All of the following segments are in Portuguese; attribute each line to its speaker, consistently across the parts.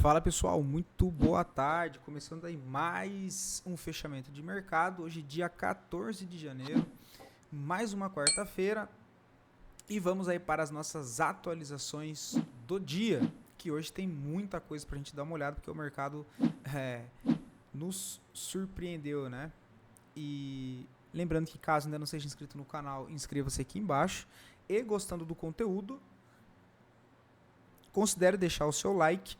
Speaker 1: Fala pessoal, muito boa tarde. Começando aí mais um fechamento de mercado. Hoje, dia 14 de janeiro, mais uma quarta-feira. E vamos aí para as nossas atualizações do dia. Que hoje tem muita coisa para a gente dar uma olhada, porque o mercado é, nos surpreendeu, né? E lembrando que caso ainda não seja inscrito no canal, inscreva-se aqui embaixo. E gostando do conteúdo, considere deixar o seu like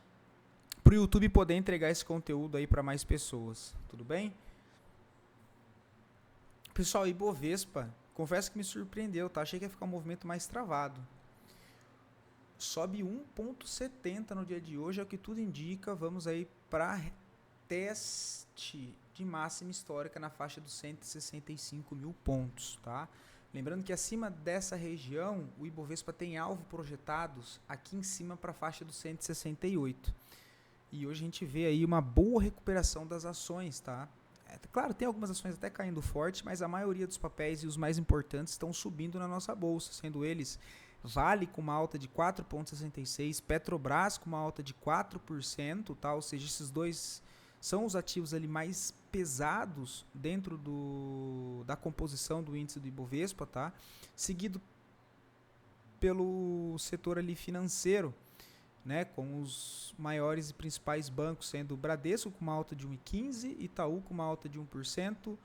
Speaker 1: para o YouTube poder entregar esse conteúdo aí para mais pessoas, tudo bem? Pessoal, Ibovespa, confesso que me surpreendeu, tá? Achei que ia ficar um movimento mais travado. Sobe 1,70 no dia de hoje, é o que tudo indica. Vamos aí para teste de máxima histórica na faixa dos 165 mil pontos, tá? Lembrando que acima dessa região, o Ibovespa tem alvo projetados aqui em cima para a faixa dos 168. E hoje a gente vê aí uma boa recuperação das ações, tá? Claro, tem algumas ações até caindo forte, mas a maioria dos papéis e os mais importantes estão subindo na nossa bolsa, sendo eles Vale com uma alta de 4,66%, Petrobras com uma alta de 4%, tá? Ou seja, esses dois são os ativos ali mais pesados dentro da composição do índice do Ibovespa, tá? Seguido pelo setor ali financeiro, né, com os maiores e principais bancos sendo o Bradesco com uma alta de 1,15%, Itaú com uma alta de 1%,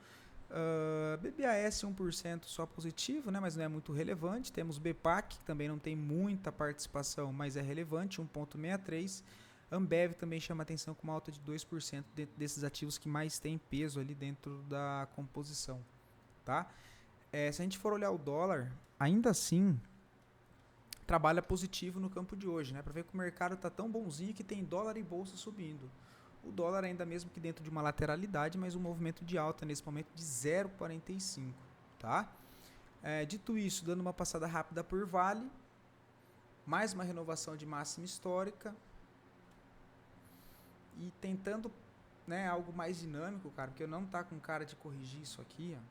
Speaker 1: BBAS 1% só positivo, né, mas não é muito relevante. Temos BPAC, que também não tem muita participação, mas é relevante, 1,63%. Ambev também chama atenção com uma alta de 2% dentro desses ativos que mais tem peso ali dentro da composição. Tá? Se a gente for olhar o dólar, ainda assim trabalha positivo no campo de hoje, né? Para ver que o mercado está tão bonzinho que tem dólar e bolsa subindo. O dólar ainda mesmo que dentro de uma lateralidade, mas um movimento de alta nesse momento de 0,45, tá? Dito isso, dando uma passada rápida por Vale, mais uma renovação de máxima histórica e tentando, né, algo mais dinâmico, cara, porque eu não tá com cara de corrigir isso aqui, ó.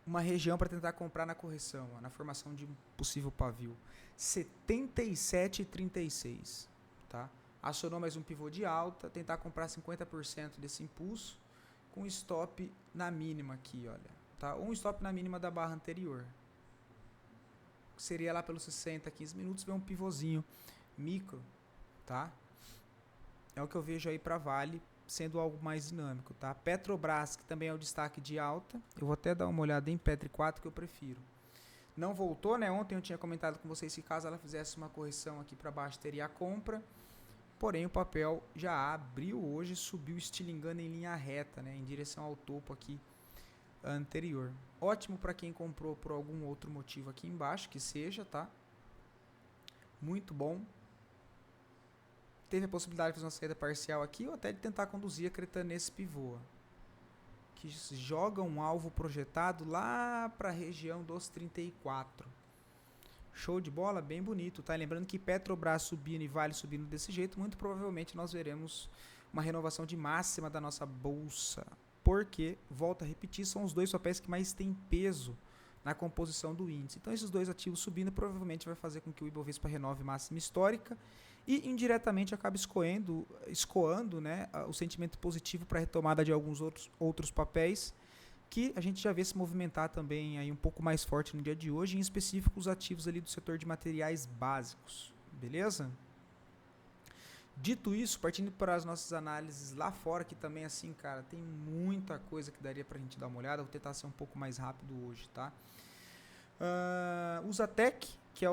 Speaker 1: Uma região para tentar comprar na correção, ó, na formação de um possível pavio. 77,36, tá? Acionou mais um pivô de alta, tentar comprar 50% desse impulso com stop na mínima aqui, olha, tá? Um stop na mínima da barra anterior. Seria lá pelos 60, 15 minutos, ver um pivôzinho micro, tá? É o que eu vejo aí para Vale, sendo algo mais dinâmico, tá? Petrobras, que também é o destaque de alta. Eu vou até dar uma olhada em Petri 4, que eu prefiro. Não voltou, né? Ontem eu tinha comentado com vocês que caso ela fizesse uma correção aqui para baixo, teria a compra. Porém, o papel já abriu hoje, subiu estilingando em linha reta, né? Em direção ao topo aqui anterior. Ótimo para quem comprou por algum outro motivo aqui embaixo, que seja, tá? Muito bom. Teve a possibilidade de fazer uma saída parcial aqui ou até de tentar conduzir acreditando nesse pivô, que joga um alvo projetado lá para a região dos 34. Show de bola, bem bonito, tá? Lembrando que Petrobras subindo e Vale subindo desse jeito, muito provavelmente nós veremos uma renovação de máxima da nossa bolsa, porque, volto a repetir, são os dois papéis que mais têm peso na composição do índice. Então, esses dois ativos subindo provavelmente vai fazer com que o Ibovespa renove máxima histórica e indiretamente acaba escoando, né, o sentimento positivo para a retomada de alguns outros papéis que a gente já vê se movimentar também aí um pouco mais forte no dia de hoje, em específico os ativos ali do setor de materiais básicos, beleza? Dito isso, partindo para as nossas análises lá fora, que também assim, cara, tem muita coisa que daria para a gente dar uma olhada, vou tentar ser um pouco mais rápido hoje, tá? O Zatec, que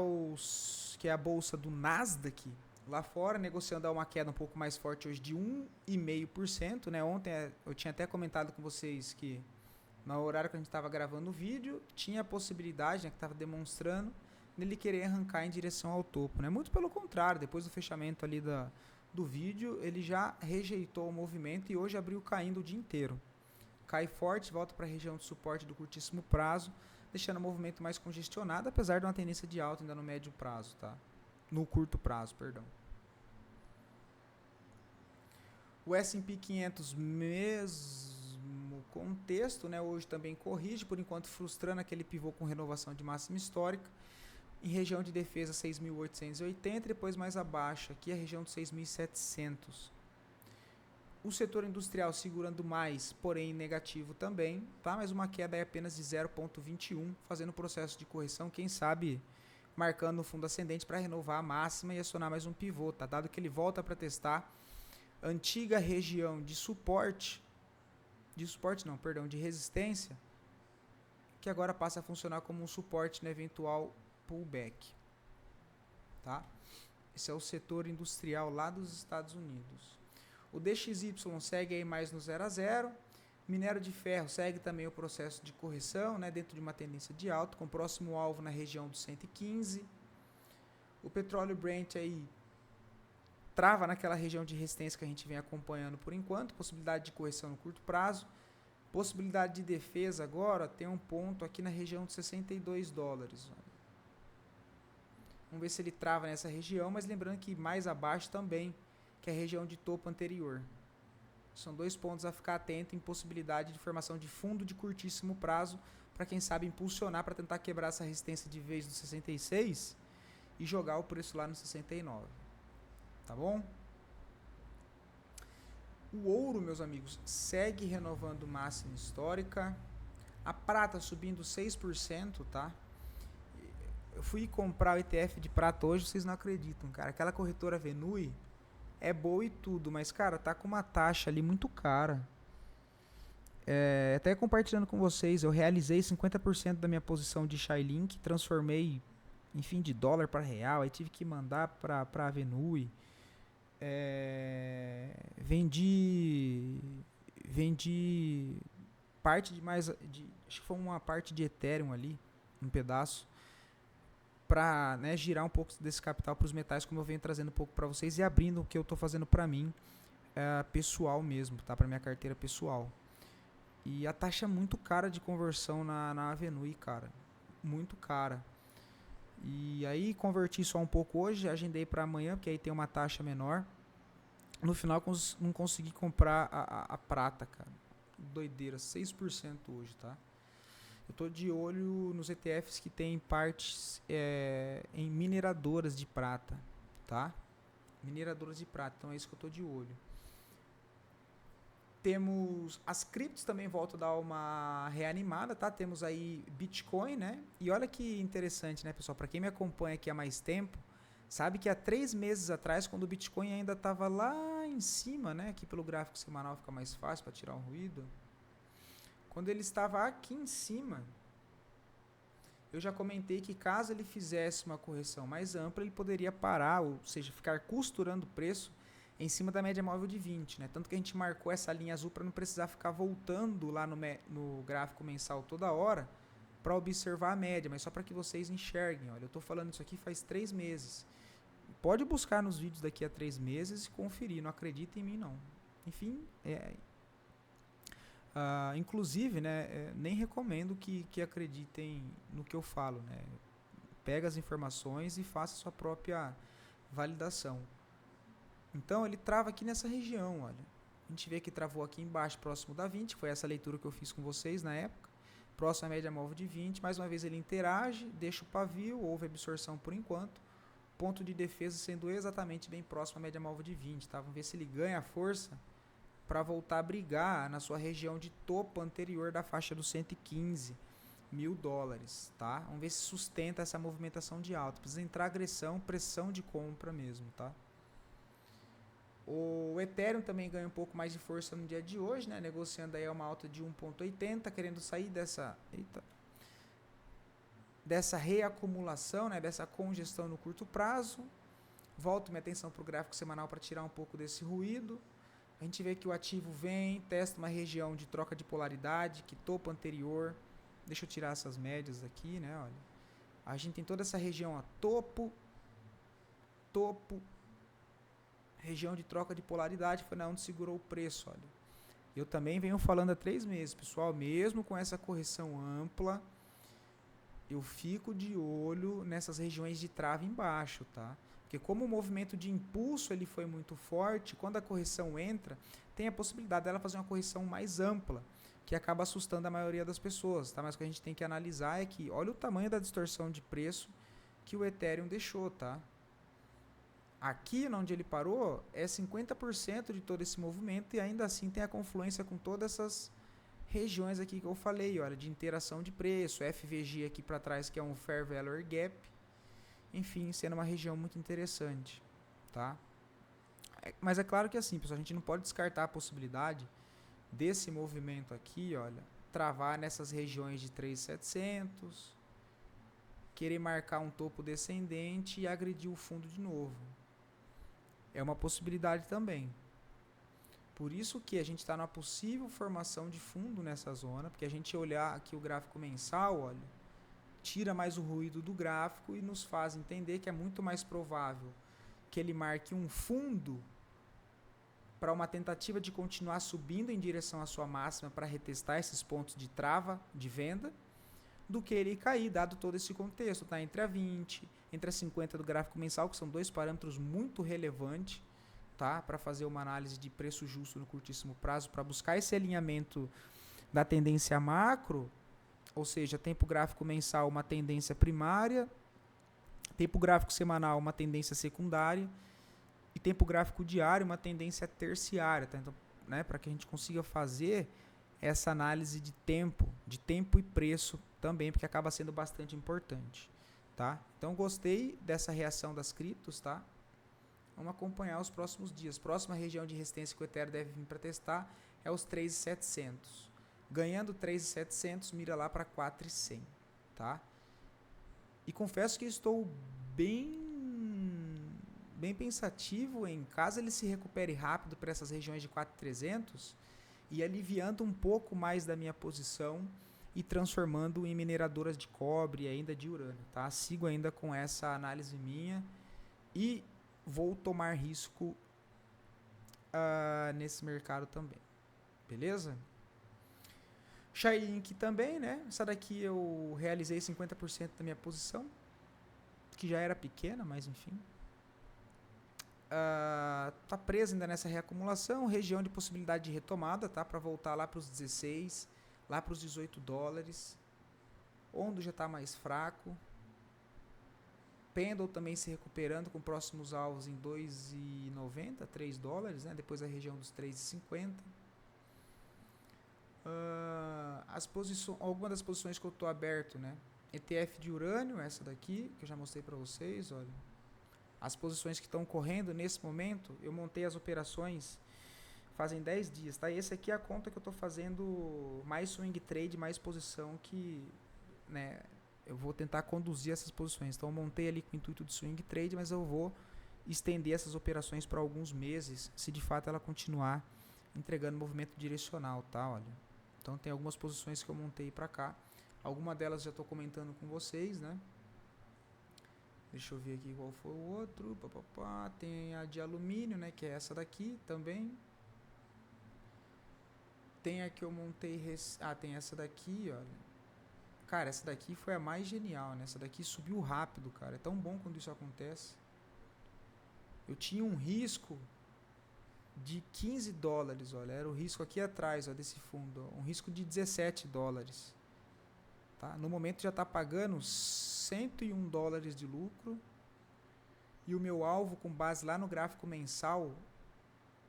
Speaker 1: é a bolsa do Nasdaq, lá fora, negociando a uma queda um pouco mais forte hoje de 1,5%, né? Ontem eu tinha até comentado com vocês que no horário que a gente estava gravando o vídeo, tinha a possibilidade, né, que estava demonstrando, nele querer arrancar em direção ao topo, né? Muito pelo contrário, depois do fechamento ali do vídeo, ele já rejeitou o movimento e hoje abriu caindo o dia inteiro. Cai forte, volta para a região de suporte do curtíssimo prazo, deixando o movimento mais congestionado, apesar de uma tendência de alta ainda no médio prazo, tá? No curto prazo, perdão. O S&P 500 mesmo contexto, né? Hoje também corrige, por enquanto frustrando aquele pivô com renovação de máxima histórica. Em região de defesa 6.880, depois mais abaixo aqui a região de 6.700. O setor industrial segurando mais, porém negativo também, tá? Mas uma queda é apenas de 0,21, fazendo o processo de correção, quem sabe marcando o fundo ascendente para renovar a máxima e acionar mais um pivô, tá? Dado que ele volta para testar a antiga região de de resistência, que agora passa a funcionar como um suporte no eventual pullback, tá? Esse é o setor industrial lá dos Estados Unidos. O DXY segue aí mais no 0 a 0. Minério de ferro segue também o processo de correção, né, dentro de uma tendência de alta, com o próximo alvo na região dos 115. O petróleo Brent aí trava naquela região de resistência que a gente vem acompanhando por enquanto, possibilidade de correção no curto prazo. Possibilidade de defesa agora tem um ponto aqui na região de 62 dólares. Vamos ver se ele trava nessa região, mas lembrando que mais abaixo também, que é a região de topo anterior. São dois pontos a ficar atento em possibilidade de formação de fundo de curtíssimo prazo, para quem sabe impulsionar para tentar quebrar essa resistência de vez do 66 e jogar o preço lá no 69. Tá bom? O ouro, meus amigos, segue renovando máxima histórica. A prata subindo 6%, tá? Eu fui comprar o ETF de prata hoje, vocês não acreditam, cara. Aquela corretora Venui é boa e tudo, mas, cara, tá com uma taxa ali muito cara. Até compartilhando com vocês, eu realizei 50% da minha posição de Shylink, transformei, enfim, de dólar para real, aí tive que mandar para a Venui. Vendi parte acho que foi uma parte de Ethereum ali, um pedaço, para, né, girar um pouco desse capital para os metais, como eu venho trazendo um pouco para vocês e abrindo o que eu estou fazendo para mim, pessoal mesmo, tá? Para minha carteira pessoal. E a taxa é muito cara de conversão na Avenue, cara, muito cara. E aí converti só um pouco hoje, agendei para amanhã, porque aí tem uma taxa menor. No final não consegui comprar a prata, cara. Doideira, 6% hoje, tá? Eu tô de olho nos ETFs que tem partes em mineradoras de prata, tá? Mineradoras de prata, então é isso que eu tô de olho. Temos as criptos também voltam a dar uma reanimada, tá? Temos aí Bitcoin, né? E olha que interessante, né, pessoal? Para quem me acompanha aqui há mais tempo, sabe que há 3 meses atrás, quando o Bitcoin ainda estava lá em cima, né? Aqui pelo gráfico semanal fica mais fácil para tirar um ruído. Quando ele estava aqui em cima, eu já comentei que caso ele fizesse uma correção mais ampla, ele poderia parar, ou seja, ficar costurando o preço em cima da média móvel de 20, né? Tanto que a gente marcou essa linha azul para não precisar ficar voltando lá no gráfico mensal toda hora para observar a média, mas só para que vocês enxerguem. Olha, eu estou falando isso aqui faz 3 meses. Pode buscar nos vídeos daqui a 3 meses e conferir, não acredita em mim não. Enfim, inclusive, né, nem recomendo que acreditem no que eu falo, né? Pega as informações e faça a sua própria validação. Então ele trava aqui nessa região, olha. A gente vê que travou aqui embaixo, próximo da 20, foi essa leitura que eu fiz com vocês na época. Próximo à média móvel de 20, mais uma vez ele interage, deixa o pavio, houve absorção por enquanto. Ponto de defesa sendo exatamente bem próximo à média móvel de 20, tá? Vamos ver se ele ganha força para voltar a brigar na sua região de topo anterior da faixa dos 115 mil dólares, tá? Vamos ver se sustenta essa movimentação de alta. Precisa entrar agressão, pressão de compra mesmo, tá? O Ethereum também ganha um pouco mais de força no dia de hoje, né? Negociando aí uma alta de 1,80, querendo sair dessa reacumulação, né? Dessa congestão no curto prazo. Volto minha atenção para o gráfico semanal para tirar um pouco desse ruído. A gente vê que o ativo vem, testa uma região de troca de polaridade, que topo anterior. Deixa eu tirar essas médias aqui, né? Olha, a gente tem toda essa região, ó, topo, região de troca de polaridade, foi na onde segurou o preço, olha. Eu também venho falando há 3 meses, pessoal, mesmo com essa correção ampla, eu fico de olho nessas regiões de trava embaixo, tá? Porque como o movimento de impulso ele foi muito forte, quando a correção entra, tem a possibilidade dela fazer uma correção mais ampla, que acaba assustando a maioria das pessoas, tá? Mas o que a gente tem que analisar é que, olha o tamanho da distorção de preço que o Ethereum deixou, tá? Aqui onde ele parou é 50% de todo esse movimento e ainda assim tem a confluência com todas essas regiões aqui que eu falei, olha, de interação de preço, FVG aqui para trás que é um Fair Value Gap, enfim, sendo uma região muito interessante, tá? Mas é claro que assim, pessoal, a gente não pode descartar a possibilidade desse movimento aqui, olha, travar nessas regiões de 3.700, querer marcar um topo descendente e agredir o fundo de novo. É uma possibilidade também. Por isso que a gente está numa possível formação de fundo nessa zona, porque a gente olhar aqui o gráfico mensal, olha, tira mais o ruído do gráfico e nos faz entender que é muito mais provável que ele marque um fundo para uma tentativa de continuar subindo em direção à sua máxima para retestar esses pontos de trava de venda, do que ele cair, dado todo esse contexto, tá? Entre a 20, entre a 50 do gráfico mensal, que são dois parâmetros muito relevantes, tá? Para fazer uma análise de preço justo no curtíssimo prazo, para buscar esse alinhamento da tendência macro, ou seja, tempo gráfico mensal, uma tendência primária, tempo gráfico semanal, uma tendência secundária, e tempo gráfico diário, uma tendência terciária, tá? Então, né, para que a gente consiga fazer essa análise de tempo e preço também, porque acaba sendo bastante importante, tá? Então, gostei dessa reação das criptos, tá? Vamos acompanhar os próximos dias. Próxima região de resistência que o Ethereum deve vir para testar é os 3.700. Ganhando 3.700, mira lá para 4.100, tá? E confesso que estou bem pensativo em caso ele se recupere rápido para essas regiões de 4.300 e aliviando um pouco mais da minha posição e transformando em mineradoras de cobre e ainda de urânio, tá? Sigo ainda com essa análise minha e vou tomar risco nesse mercado também, beleza? Chainlink também, né? Essa daqui eu realizei 50% da minha posição, que já era pequena, mas enfim. Tá presa ainda nessa reacumulação, região de possibilidade de retomada, tá? Para voltar lá para os 16, lá para os 18 dólares. Ondo já está mais fraco. Pendle também se recuperando com próximos alvos em 2,90, 3 dólares, né? Depois a região dos 3,50. Algumas das posições que eu estou aberto, né? ETF de urânio, essa daqui, que eu já mostrei para vocês, olha. As posições que estão correndo nesse momento, eu montei as operações fazem 10 dias, tá? E esse aqui é a conta que eu estou fazendo mais swing trade, mais posição que, né, eu vou tentar conduzir essas posições. Então eu montei ali com o intuito de swing trade, mas eu vou estender essas operações para alguns meses, se de fato ela continuar entregando movimento direcional, tá? Olha. Então tem algumas posições que eu montei para cá. Alguma delas já estou comentando com vocês, né? Deixa eu ver aqui qual foi o outro. Tem a de alumínio, né? Que é essa daqui também. Tem a que eu montei... tem essa daqui, olha. Cara, essa daqui foi a mais genial, né? Essa daqui subiu rápido, cara. É tão bom quando isso acontece. Eu tinha um risco de 15 dólares, olha. Era o risco aqui atrás, ó, desse fundo. Ó, um risco de 17 dólares. Tá? No momento já está pagando 101 dólares de lucro. E o meu alvo com base lá no gráfico mensal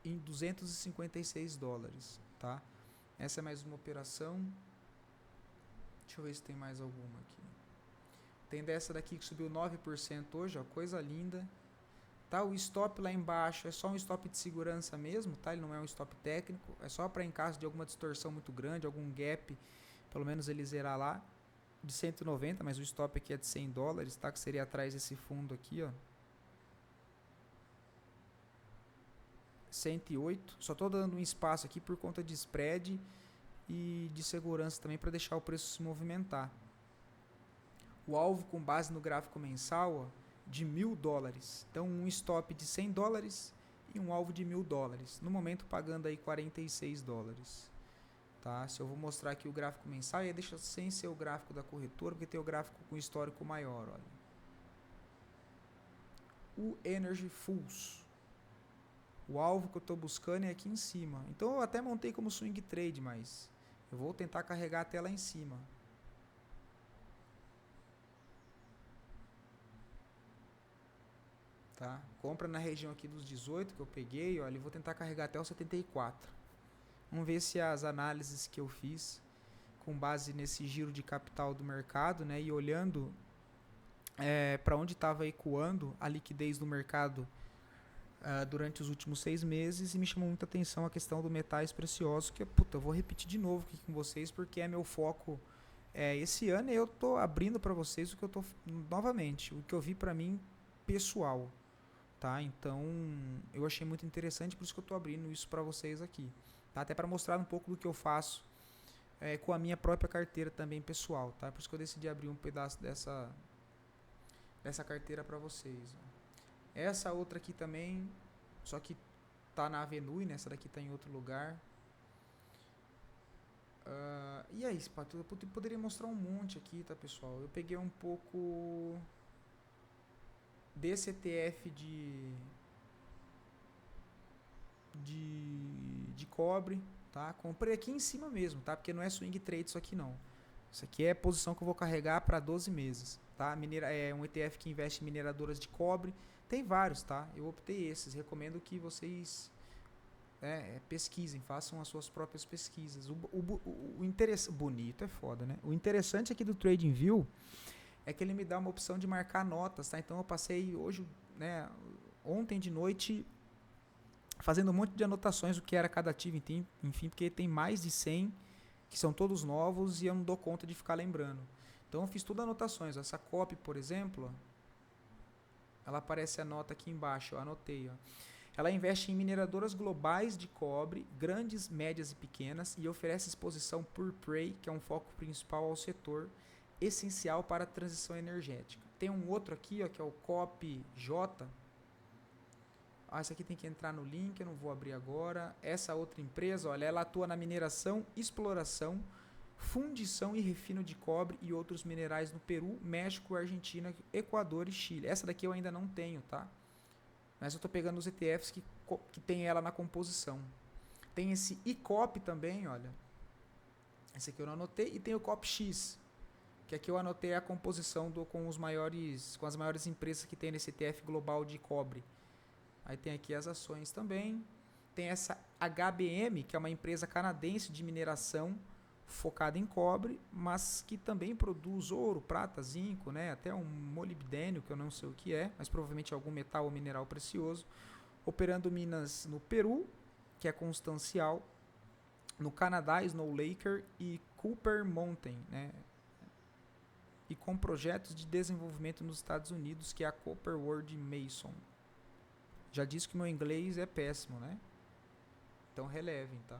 Speaker 1: em 256 dólares. Tá? Essa é mais uma operação. Deixa eu ver se tem mais alguma aqui. Tem dessa daqui que subiu 9% hoje, ó, coisa linda. Tá? O stop lá embaixo é só um stop de segurança mesmo, tá? Ele não é um stop técnico, é só para em caso de alguma distorção muito grande, algum gap, pelo menos ele zerar lá, de 190, mas o stop aqui é de 100 dólares, tá? Que seria atrás desse fundo aqui, ó. 108, só tô dando um espaço aqui por conta de spread e de segurança também para deixar o preço se movimentar. O alvo com base no gráfico mensal, ó, de 1.000 dólares. Então um stop de 100 dólares e um alvo de 1.000 dólares. No momento pagando aí 46 dólares. Tá? Se eu vou mostrar aqui o gráfico mensal, e aí deixa sem ser o gráfico da corretora, porque tem o gráfico com histórico maior. Olha. O Energy Fulls. O alvo que eu estou buscando é aqui em cima. Então eu até montei como swing trade, mas eu vou tentar carregar até lá em cima. tá? Compra na região aqui dos 18 que eu peguei, olha, e vou tentar carregar até os 74. Vamos ver se as análises que eu fiz com base nesse giro de capital do mercado, né, e olhando para onde estava ecoando a liquidez do mercado durante os últimos 6 meses, e me chamou muita atenção a questão do metais preciosos, que eu vou repetir de novo aqui com vocês, porque é meu foco esse ano, e eu tô abrindo para vocês o que eu tô, novamente, o que eu vi para mim pessoal, tá? Então, eu achei muito interessante, por isso que eu tô abrindo isso para vocês aqui, tá? Até para mostrar um pouco do que eu faço com a minha própria carteira também pessoal, tá? Por isso que eu decidi abrir um pedaço dessa carteira para vocês. Essa outra aqui também, só que tá na Avenue, né? Essa daqui tá em outro lugar. E aí, eu poderia mostrar um monte aqui, tá, pessoal? Eu peguei um pouco desse ETF de cobre, tá? Comprei aqui em cima mesmo, tá? Porque não é swing trade isso aqui não. Isso aqui é a posição que eu vou carregar para 12 meses, tá? É um ETF que investe em mineradoras de cobre. Tem vários, tá? Eu optei esses. Recomendo que vocês pesquisem, façam as suas próprias pesquisas. O interessante, bonito é foda, né? O interessante aqui do TradingView é que ele me dá uma opção de marcar notas, tá? Então eu passei hoje, né, ontem de noite, fazendo um monte de anotações do que era cada ativo, enfim, porque tem mais de 100 que são todos novos e eu não dou conta de ficar lembrando. Então eu fiz tudo anotações. Essa copy, por exemplo, ela aparece a nota aqui embaixo, eu anotei, ó. Ela investe em mineradoras globais de cobre, grandes, médias e pequenas, e oferece exposição por prey, que é um foco principal ao setor, essencial para a transição energética. Tem um outro aqui, ó, que é o COPJ. Esse aqui tem que entrar no link, eu não vou abrir agora. Essa outra empresa, olha, ela atua na mineração, exploração, fundição e refino de cobre e outros minerais no Peru, México, Argentina, Equador e Chile. Essa daqui eu ainda não tenho, tá? Mas eu estou pegando os ETFs que tem ela na composição. Tem esse ICOP também, olha. Esse aqui eu não anotei. E tem o COPX, que aqui eu anotei a composição com as maiores empresas que tem nesse ETF global de cobre. Aí tem aqui as ações também. Tem essa HBM, que é uma empresa canadense de mineração focada em cobre, mas que também produz ouro, prata, zinco, né? Até um molibdênio, que eu não sei o que é, mas provavelmente algum metal ou mineral precioso, operando minas no Peru, que é Constancial, no Canadá, Snow Laker e Cooper Mountain, né? E com projetos de desenvolvimento nos Estados Unidos, que é a Copper World Mason. Já disse que meu inglês é péssimo, né? Então relevem, tá?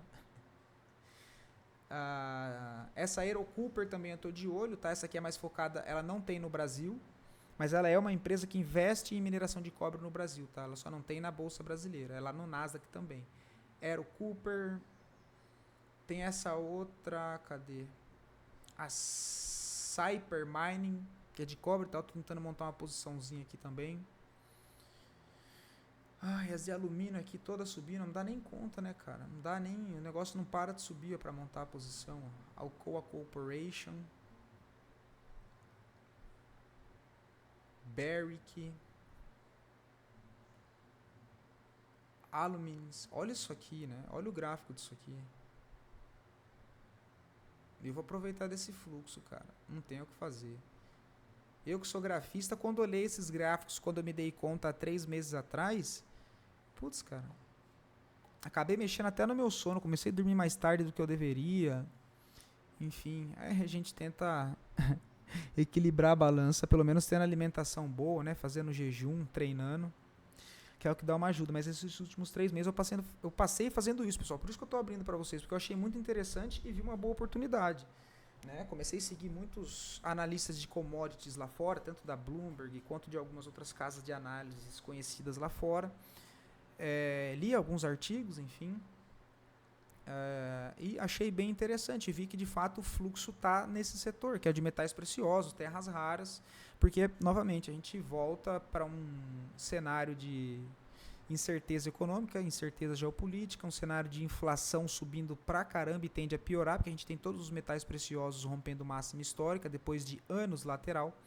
Speaker 1: Essa Aero Cooper também eu estou de olho, tá? Essa aqui é mais focada, ela não tem no Brasil, mas ela é uma empresa que investe em mineração de cobre no Brasil, tá? Ela só não tem na Bolsa Brasileira, é lá no Nasdaq também. Aero Cooper, tem essa outra, cadê? A Cyper Mining, que é de cobre, tá? Eu tô tentando montar uma posiçãozinha aqui também. Ai, as de alumínio aqui todas subindo, não dá nem conta, né, cara? Não dá nem, o negócio não para de subir para montar a posição. Alcoa Corporation, Barrick, Alumins. Olha isso aqui, né? Olha o gráfico disso aqui. Eu vou aproveitar desse fluxo, cara. Não tenho o que fazer. Eu que sou grafista, quando olhei esses gráficos, quando eu me dei conta há 3 meses atrás, putz, cara, acabei mexendo até no meu sono, comecei a dormir mais tarde do que eu deveria. Enfim, aí a gente tenta equilibrar a balança, pelo menos tendo alimentação boa, né? Fazendo jejum, treinando, que é o que dá uma ajuda. Mas esses últimos 3 meses eu passei fazendo isso, pessoal. Por isso que eu tô abrindo para vocês, porque eu achei muito interessante e vi uma boa oportunidade. Né? Comecei a seguir muitos analistas de commodities lá fora, tanto da Bloomberg quanto de algumas outras casas de análises conhecidas lá fora. Li alguns artigos, enfim, e achei bem interessante. Vi que de fato o fluxo está nesse setor, que é de metais preciosos, terras raras, porque novamente a gente volta para um cenário de incerteza econômica, incerteza geopolítica, um cenário de inflação subindo pra caramba e tende a piorar, porque a gente tem todos os metais preciosos rompendo máxima histórica depois de anos lateral.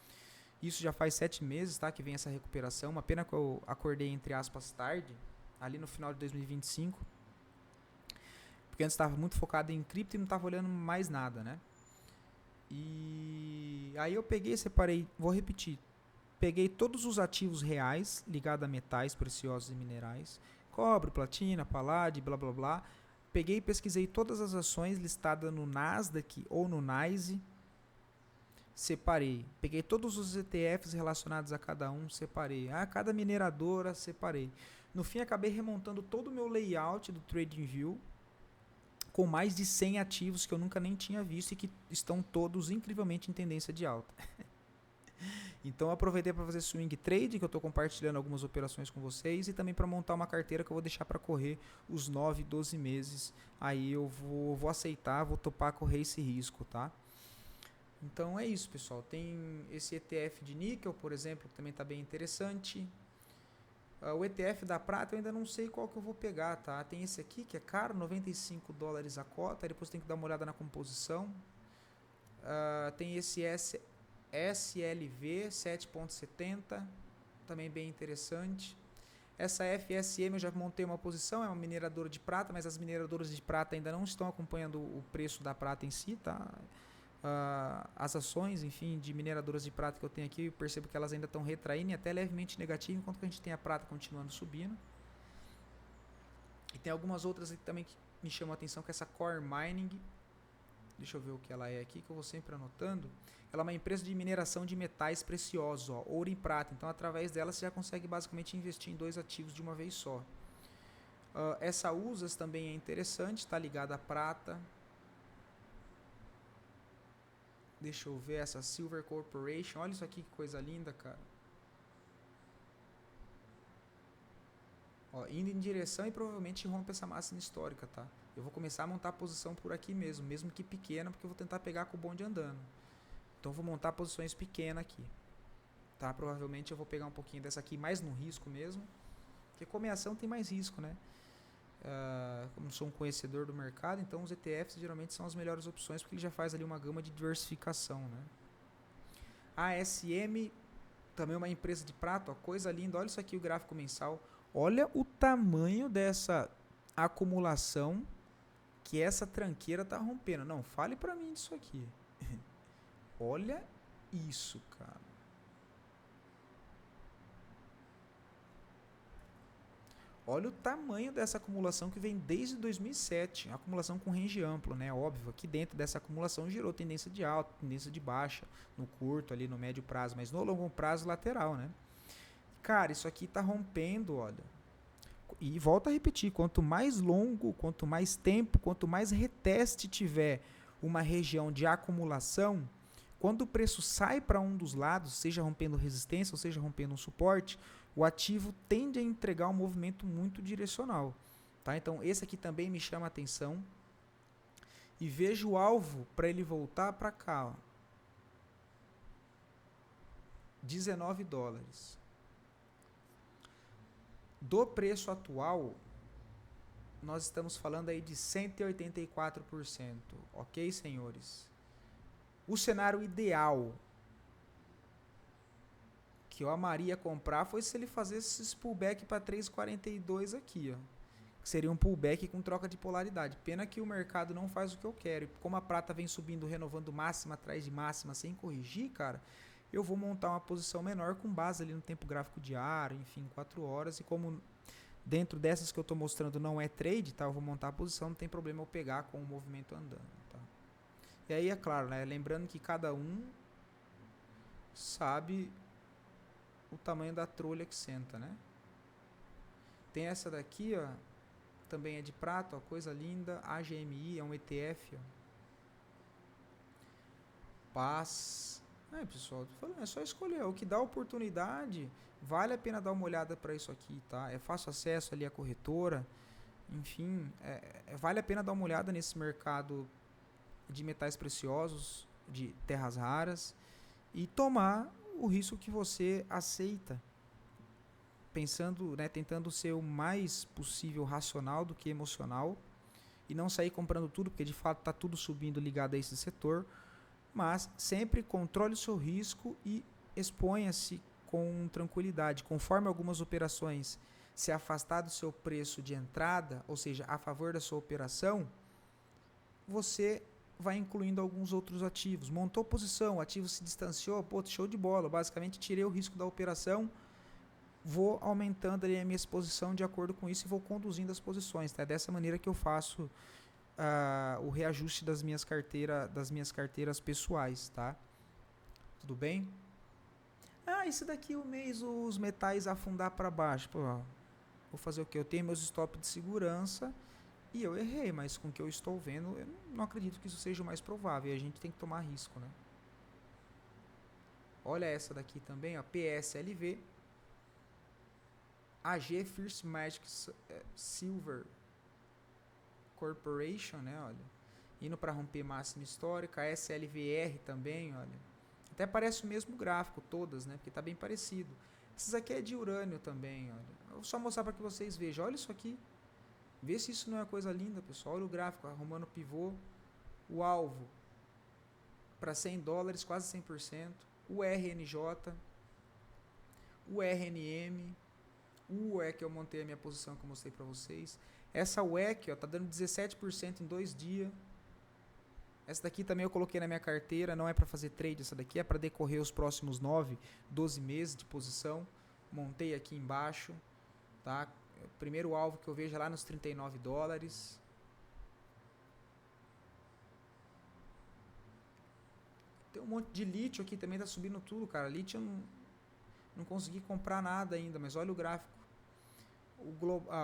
Speaker 1: Isso já faz 7 meses, tá? Que vem essa recuperação. Uma pena que eu acordei, entre aspas, tarde, ali no final de 2025. Porque antes estava muito focado em cripto e não estava olhando mais nada, né? E aí eu peguei, separei, vou repetir. Peguei todos os ativos reais ligados a metais preciosos e minerais. Cobre, platina, paládio, blá blá blá. Peguei e pesquisei todas as ações listadas no Nasdaq ou no NYSE. Separei. Peguei todos os ETFs relacionados a cada um, separei. Cada mineradora, separei. No fim, acabei remontando todo o meu layout do TradingView com mais de 100 ativos que eu nunca nem tinha visto e que estão todos incrivelmente em tendência de alta. Então, eu aproveitei para fazer swing trade, que eu estou compartilhando algumas operações com vocês, e também para montar uma carteira que eu vou deixar para correr os 9, 12 meses. Aí eu vou aceitar, vou topar correr esse risco, tá? Então é isso, pessoal. Tem esse ETF de níquel, por exemplo, que também está bem interessante. O ETF da prata eu ainda não sei qual que eu vou pegar, tá? Tem esse aqui que é caro, $95 a cota. Depois tem que dar uma olhada na composição. Tem esse SLV 7.70, também bem interessante. Essa FSM eu já montei uma posição, é uma mineradora de prata, mas as mineradoras de prata ainda não estão acompanhando o preço da prata em si, tá? As ações, enfim, de mineradoras de prata que eu tenho aqui, eu percebo que elas ainda estão retraindo e até levemente negativo, enquanto que a gente tem a prata continuando subindo. E tem algumas outras aqui também que me chamam a atenção, que é essa Core Mining. Deixa eu ver o que ela é aqui, que eu vou sempre anotando. Ela é uma empresa de mineração de metais preciosos, ó, ouro e prata. Então, através dela, você já consegue basicamente investir em 2 ativos de uma vez só. Essa USAS também é interessante, está ligada à prata. Deixa eu ver essa Silver Corporation. Olha isso aqui, que coisa linda, cara. Ó, indo em direção e provavelmente rompe essa máxima histórica, tá? Eu vou começar a montar a posição por aqui mesmo que pequena, porque eu vou tentar pegar com o bonde andando. Então, eu vou montar posições pequenas aqui, tá? Provavelmente eu vou pegar um pouquinho dessa aqui mais no risco mesmo, porque como é ação tem mais risco, né? Como sou um conhecedor do mercado, então os ETFs geralmente são as melhores opções, porque ele já faz ali uma gama de diversificação, né? A ASM, também uma empresa de prata, ó, coisa linda. Olha isso aqui, o gráfico mensal. Olha o tamanho dessa acumulação que essa tranqueira tá rompendo. Não, fale pra mim disso aqui. Olha isso, cara. Olha o tamanho dessa acumulação que vem desde 2007, acumulação com range amplo, né? Óbvio, aqui dentro dessa acumulação girou tendência de alta, tendência de baixa, no curto ali, no médio prazo, mas no longo prazo lateral, né? Cara, isso aqui tá rompendo, olha. E volto a repetir, quanto mais longo, quanto mais tempo, quanto mais reteste tiver uma região de acumulação, quando o preço sai para um dos lados, seja rompendo resistência ou seja rompendo um suporte, o ativo tende a entregar um movimento muito direcional. Tá? Então, esse aqui também me chama a atenção. E vejo o alvo para ele voltar para cá. Ó. $19. Do preço atual, nós estamos falando aí de 184%. Ok, senhores? O cenário ideal que eu amaria comprar foi se ele fazesse esse pullback para 3,42 aqui, ó. Que seria um pullback com troca de polaridade. Pena que o mercado não faz o que eu quero. E como a prata vem subindo, renovando máxima atrás de máxima sem corrigir, cara, eu vou montar uma posição menor com base ali no tempo gráfico diário, enfim, 4 horas. E como dentro dessas que eu estou mostrando não é trade, tá? Eu vou montar a posição, não tem problema eu pegar com o movimento andando, tá? E aí, é claro, né? Lembrando que cada um sabe o tamanho da trolha que senta, né? Tem essa daqui, ó, também é de prata, ó, coisa linda, AGMI, é um ETF, ó. Paz. Pessoal, tô falando, é só escolher, o que dá oportunidade, vale a pena dar uma olhada para isso aqui, tá? É fácil acesso ali à corretora, enfim, vale a pena dar uma olhada nesse mercado de metais preciosos, de terras raras, e tomar o risco que você aceita, pensando, né, tentando ser o mais possível racional do que emocional e não sair comprando tudo, porque de fato está tudo subindo ligado a esse setor, mas sempre controle o seu risco e exponha-se com tranquilidade. Conforme algumas operações se afastar do seu preço de entrada, ou seja, a favor da sua operação, você vai incluindo alguns outros ativos. Montou posição, o ativo se distanciou, pô, show de bola. Basicamente, tirei o risco da operação, vou aumentando ali a minha exposição de acordo com isso e vou conduzindo as posições. Tá? É dessa maneira que eu faço o reajuste das minhas carteiras pessoais, tá? Tudo bem? Isso daqui o mês os metais afundar para baixo. Pô, vou fazer o quê? Eu tenho meus stops de segurança e eu errei, mas com o que eu estou vendo, eu não acredito que isso seja o mais provável. E a gente tem que tomar risco, né? Olha essa daqui também, ó, PSLV, AG First Magic Silver Corporation, né? Olha, indo para romper máxima histórica, SLVR também, olha. Até parece o mesmo gráfico, todas, né? Porque tá bem parecido. Esses aqui é de urânio também, olha. Eu vou só mostrar para que vocês vejam. Olha isso aqui. Vê se isso não é coisa linda, pessoal. Olha o gráfico, arrumando pivô. O alvo para $100, quase 100%. O RNJ. O RNM. O UE que eu montei a minha posição que eu mostrei para vocês. Essa UE aqui, ó, tá dando 17% em 2 dias. Essa daqui também eu coloquei na minha carteira, não é para fazer trade, essa daqui é para decorrer os próximos 9, 12 meses de posição. Montei aqui embaixo, tá? Primeiro alvo que eu vejo é lá nos $39. Tem um monte de lítio aqui também, tá subindo tudo, cara. Lítio eu não consegui comprar nada ainda, mas olha o gráfico.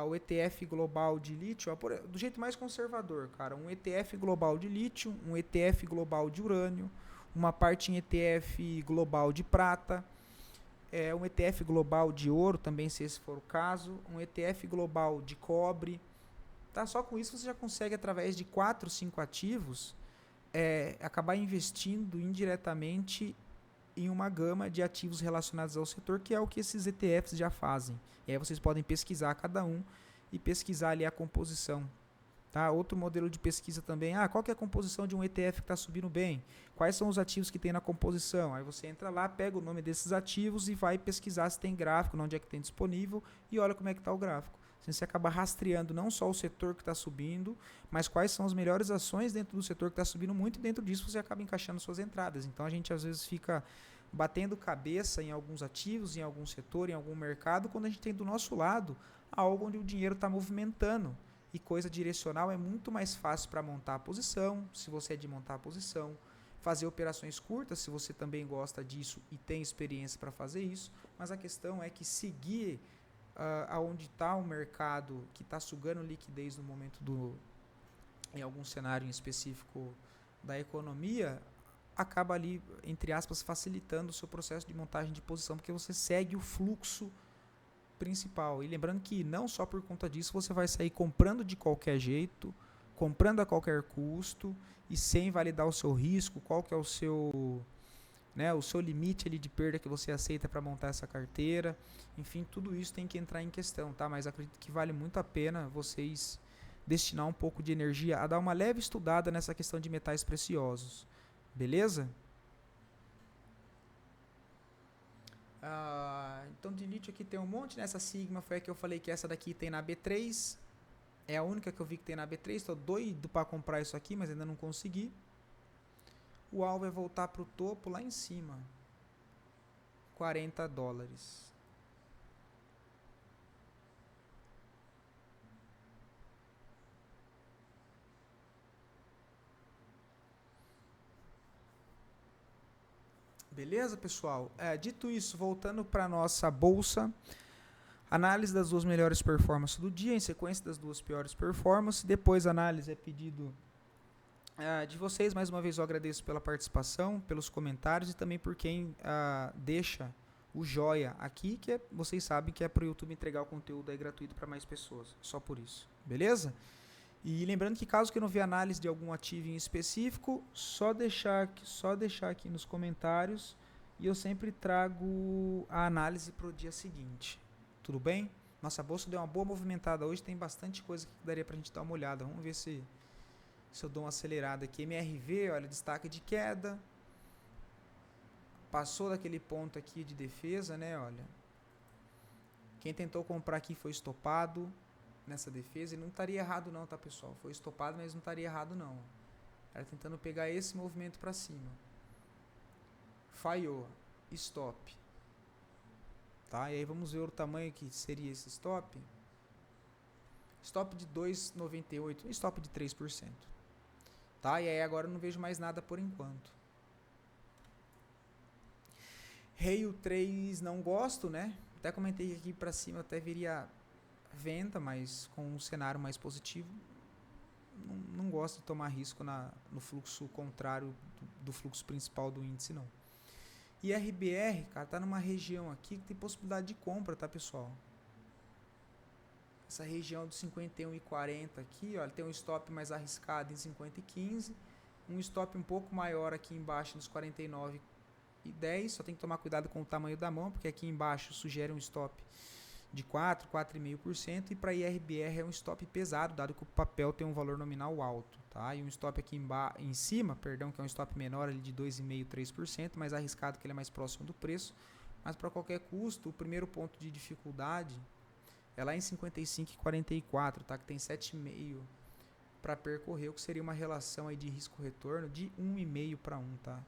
Speaker 1: O ETF global de lítio, do jeito mais conservador, cara, um ETF global de lítio, um ETF global de urânio, uma parte em ETF global de prata, um ETF global de ouro, também se esse for o caso, um ETF global de cobre, tá? Só com isso você já consegue, através de 4, 5 ativos, acabar investindo indiretamente em uma gama de ativos relacionados ao setor, que é o que esses ETFs já fazem. E aí vocês podem pesquisar cada um e pesquisar ali a composição. Tá? Outro modelo de pesquisa também, qual que é a composição de um ETF que está subindo bem? Quais são os ativos que tem na composição? Aí você entra lá, pega o nome desses ativos e vai pesquisar se tem gráfico, onde é que tem disponível e olha como é que está o gráfico. Você acaba rastreando não só o setor que está subindo, mas quais são as melhores ações dentro do setor que está subindo muito, e dentro disso você acaba encaixando suas entradas. Então a gente às vezes fica batendo cabeça em alguns ativos, em algum setor, em algum mercado, quando a gente tem do nosso lado algo onde o dinheiro está movimentando. E coisa direcional é muito mais fácil para montar a posição, se você é de montar a posição, fazer operações curtas, se você também gosta disso e tem experiência para fazer isso, mas a questão é que seguir aonde está o mercado que está sugando liquidez no momento em algum cenário em específico da economia, acaba ali, entre aspas, facilitando o seu processo de montagem de posição, porque você segue o fluxo principal. E lembrando que não só por conta disso você vai sair comprando de qualquer jeito, comprando a qualquer custo e sem validar o seu risco, qual que é o seu limite ali de perda que você aceita para montar essa carteira. Enfim, tudo isso tem que entrar em questão, tá? Mas acredito que vale muito a pena vocês destinar um pouco de energia a dar uma leve estudada nessa questão de metais preciosos. Beleza? Então de lítio aqui tem um monte, nessa Sigma foi a que eu falei que essa daqui tem na B3, é a única que eu vi que tem na B3, estou doido para comprar isso aqui, mas ainda não consegui. O alvo é voltar para o topo lá em cima, $40. Beleza, pessoal? Dito isso, voltando para a nossa bolsa, análise das duas melhores performances do dia, em sequência das duas piores performances. Depois, análise é pedido de vocês. Mais uma vez, eu agradeço pela participação, pelos comentários e também por quem deixa o joia aqui, que vocês sabem que é para o YouTube entregar o conteúdo aí gratuito para mais pessoas. Só por isso. Beleza? E lembrando que caso que eu não vê análise de algum ativo em específico, só deixar aqui nos comentários e eu sempre trago a análise para o dia seguinte. Tudo bem? Nossa bolsa deu uma boa movimentada hoje, tem bastante coisa que daria para a gente dar uma olhada. Vamos ver se eu dou uma acelerada aqui. MRV, olha, destaque de queda. passou daquele ponto aqui de defesa, né, olha. Quem tentou comprar aqui foi estopado nessa defesa, e não estaria errado não, tá, pessoal? Foi estopado, mas não estaria errado não. Era tentando pegar esse movimento para cima. Falhou. Stop. Tá? E aí vamos ver o tamanho que seria esse stop. Stop de 2,98, stop de 3%. Tá? E aí agora eu não vejo mais nada por enquanto. Rei 3 não gosto, né? Até comentei que aqui para cima até viria venda, mas com um cenário mais positivo. Não gosto de tomar risco no fluxo contrário do fluxo principal do índice, não. E RBR, cara, tá numa região aqui que tem possibilidade de compra, tá, pessoal? Essa região de 51,40 aqui, ó, tem um stop mais arriscado em 50,15, um stop um pouco maior aqui embaixo nos 49,10, só tem que tomar cuidado com o tamanho da mão, porque aqui embaixo sugere um stop de 4, 4,5%, e para IRBR é um stop pesado, dado que o papel tem um valor nominal alto, tá? E um stop aqui em cima, perdão, que é um stop menor ali de 2,5%, 3%, mais arriscado que ele é mais próximo do preço, mas para qualquer custo, o primeiro ponto de dificuldade é lá em 55,44, tá? Que tem 7,5 para percorrer, o que seria uma relação aí de risco-retorno de 1,5 para 1, tá?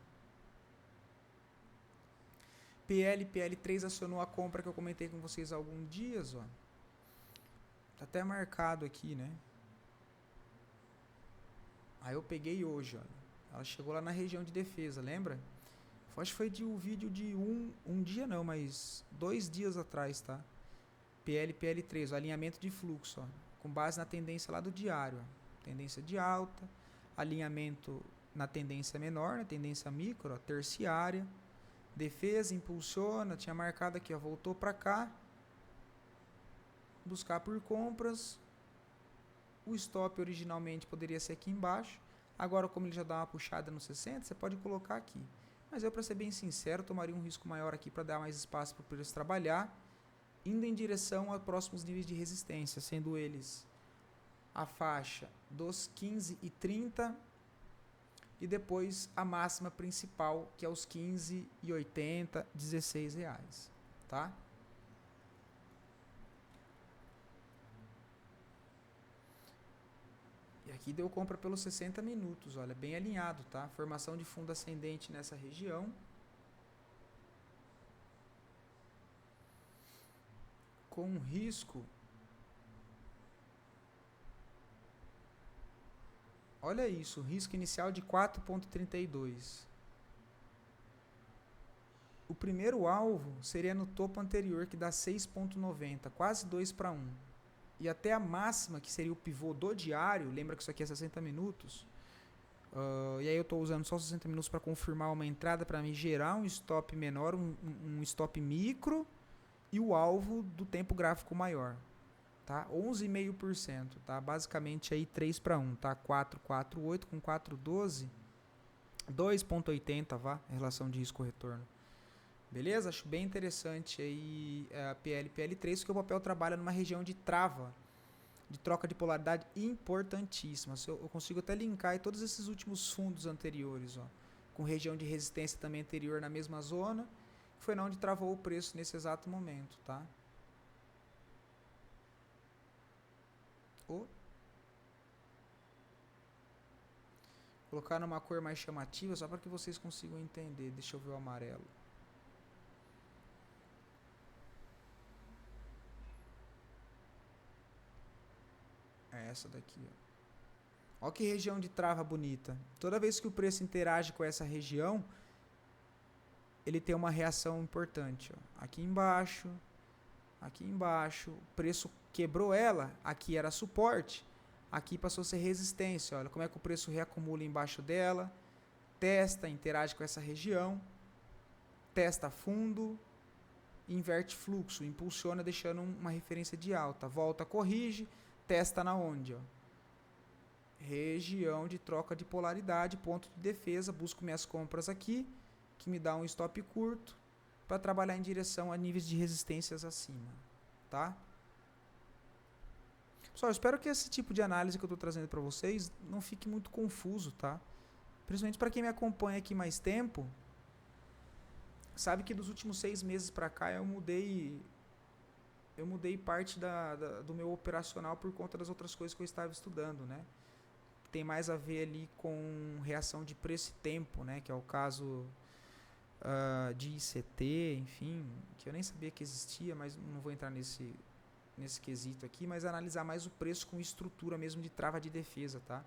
Speaker 1: PL3 acionou a compra que eu comentei com vocês há alguns dias, ó. Tá até marcado aqui, né? Aí eu peguei hoje, ó. Ela chegou lá na região de defesa, lembra? Acho que foi de um vídeo de um dia não, mas 2 dias atrás, tá? PL3, o alinhamento de fluxo, ó, com base na tendência lá do diário, ó. Tendência de alta, alinhamento na tendência menor, na tendência micro, ó, terciária. Defesa, impulsiona, tinha marcado aqui, ó, voltou para cá, buscar por compras, o stop originalmente poderia ser aqui embaixo, agora como ele já dá uma puxada no 60, você pode colocar aqui, mas eu, para ser bem sincero, tomaria um risco maior aqui para dar mais espaço para o preço trabalhar, indo em direção a próximos níveis de resistência, sendo eles a faixa dos 15,30 e depois a máxima principal, que é os 15,80, R$16, tá? E aqui deu compra pelos 60 minutos, olha, bem alinhado, tá? Formação de fundo ascendente nessa região. Com um risco. Olha isso, risco inicial de 4,32. O primeiro alvo seria no topo anterior, que dá 6,90, quase 2 para 1. E até a máxima, que seria o pivô do diário, lembra que isso aqui é 60 minutos? E aí eu estou usando só 60 minutos para confirmar uma entrada, para me gerar um stop menor, um stop micro, e o alvo do tempo gráfico maior. Tá? 11,5%, tá? Basicamente aí 3 para 1, tá? 4,48 com 4,12, 2,80, vá, em relação de risco-retorno. Beleza? Acho bem interessante aí a PL3, porque o papel trabalha numa região de trava, de troca de polaridade importantíssima. Eu consigo até linkar aí todos esses últimos fundos anteriores, ó, com região de resistência também anterior na mesma zona, que foi onde travou o preço nesse exato momento, tá? Colocar numa cor mais chamativa, só para que vocês consigam entender. Deixa eu ver o amarelo. É essa daqui, ó. Olha que região de trava bonita. Toda vez que o preço interage com essa região, ele tem uma reação importante, ó. Aqui embaixo, o preço quebrou ela, aqui era suporte, aqui passou a ser resistência. Olha como é que o preço reacumula embaixo dela, testa, interage com essa região, testa fundo, inverte fluxo, impulsiona deixando uma referência de alta, volta, corrige, testa na onde? Ó? Região de troca de polaridade, ponto de defesa, busco minhas compras aqui, que me dá um stop curto, para trabalhar em direção a níveis de resistências acima, tá? Pessoal, eu espero que esse tipo de análise que eu estou trazendo para vocês não fique muito confuso, tá? Principalmente para quem me acompanha aqui mais tempo, Sabe que dos últimos 6 meses para cá eu mudei parte do meu operacional por conta das outras coisas que eu estava estudando, né? Tem mais a ver ali com reação de preço e tempo, né? Que é o caso de ICT, enfim, que eu nem sabia que existia, mas não vou entrar nesse quesito aqui, mas analisar mais o preço com estrutura mesmo de trava de defesa, tá?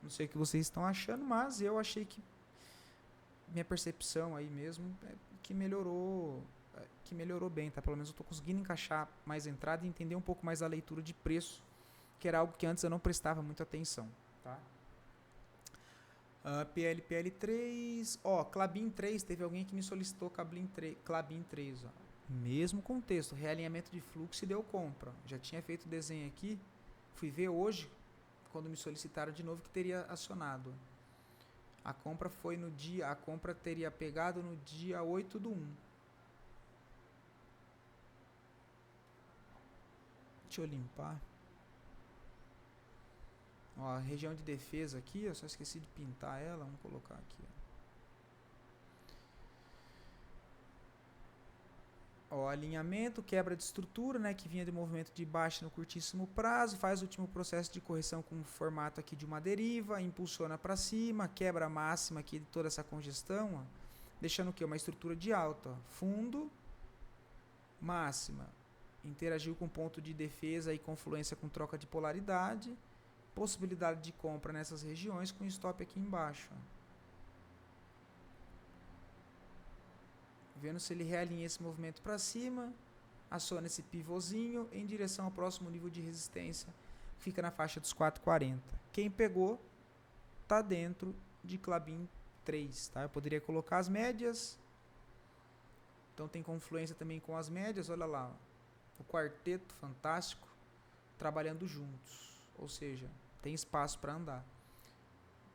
Speaker 1: Não sei o que vocês estão achando, mas eu achei que minha percepção aí mesmo é que melhorou bem, tá? Pelo menos eu estou conseguindo encaixar mais entrada e entender um pouco mais a leitura de preço, que era algo que antes eu não prestava muita atenção, tá? PL3, Clabin 3, teve alguém que me solicitou Clabin 3, ó. Mesmo contexto, realinhamento de fluxo e deu compra. Já tinha feito o desenho aqui, fui ver hoje, quando me solicitaram de novo, que teria acionado. A compra teria pegado no dia 8/1. Deixa eu limpar. Ó, a região de defesa aqui, eu só esqueci de pintar ela, vamos colocar aqui. Ó, alinhamento, quebra de estrutura, né, que vinha de movimento de baixa no curtíssimo prazo, faz o último processo de correção com o formato aqui de uma deriva, impulsiona para cima, quebra a máxima aqui de toda essa congestão, ó, deixando o que? Uma estrutura de alta, ó, fundo, máxima, interagiu com ponto de defesa e confluência com troca de polaridade, possibilidade de compra nessas regiões com stop aqui embaixo, ó. Vendo se ele realinha esse movimento para cima, aciona esse pivôzinho em direção ao próximo nível de resistência, fica na faixa dos 4,40. Quem pegou está dentro de Clabin 3, tá? Eu poderia colocar as médias, então tem confluência também com as médias, olha lá, ó, o quarteto fantástico trabalhando juntos, ou seja, tem espaço para andar.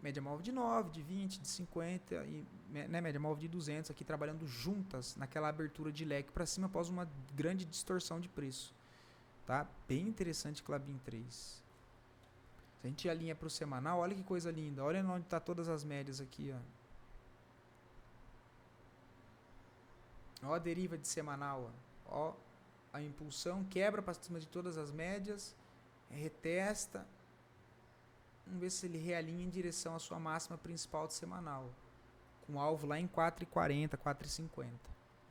Speaker 1: Média móvel de 9, de 20, de 50 e né, média móvel de 200 aqui trabalhando juntas naquela abertura de leque para cima após uma grande distorção de preço, tá? Bem interessante Clabin 3. Se a gente alinha para o semanal, olha que coisa linda, olha onde está todas as médias aqui, ó a deriva de semanal, ó a impulsão, quebra para cima de todas as médias, retesta. Vamos ver se ele realinha em direção à sua máxima principal de semanal. Com alvo lá em 4,40, 4,50.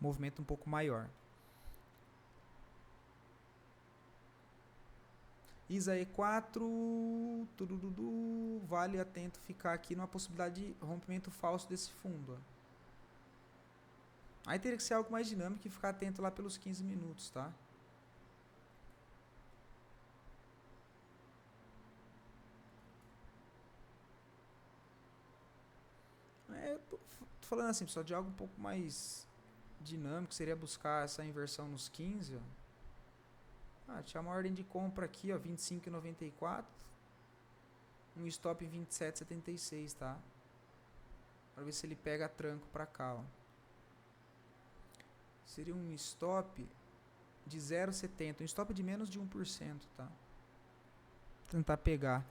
Speaker 1: Movimento um pouco maior. ISA E4, vale atento ficar aqui numa possibilidade de rompimento falso desse fundo. Ó. Aí teria que ser algo mais dinâmico e ficar atento lá pelos 15 minutos, tá? Tô falando assim, pessoal, de algo um pouco mais dinâmico, seria buscar essa inversão nos 15, ó. Tinha uma ordem de compra aqui, ó, 25,94. Um stop em 27,76, tá? Para ver se ele pega tranco para cá, ó. Seria um stop de 0,70, um stop de menos de 1%, tá? Tentar pegar